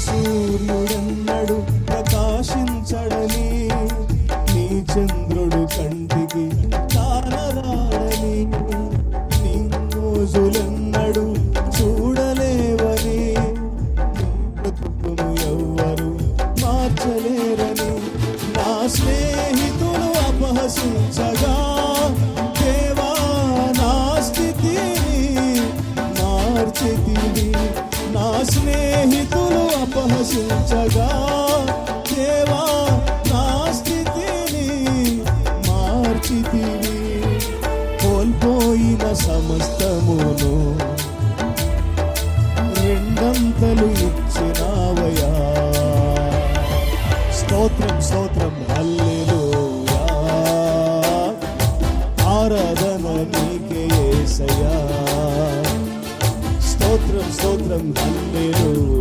సూర్యుడెన్నడు ప్రకాశించడని, నీ చంద్రుడు కంటికి కానరాడని, నీ రోజులెన్నడు చూడలేవని, బ్రతుకును ఎవ్వరు మార్చలేరని నా స్నేహితులు అపహసించగా, దేవా నా స్థితిని మార్చితివి. నా స్నేహితులు అపహసించగా, దేవా నా స్థితిని మార్చితివి. కోల్పోయిన సమస్తమును రెండంతలు ఇచ్చినావయా. స్తోత్రం స్తోత్రం హల్లెలూయా, ఆరాధన నీకే యేసయ్యా. స్తోత్రం స్తోత్రం హల్లెలూయా.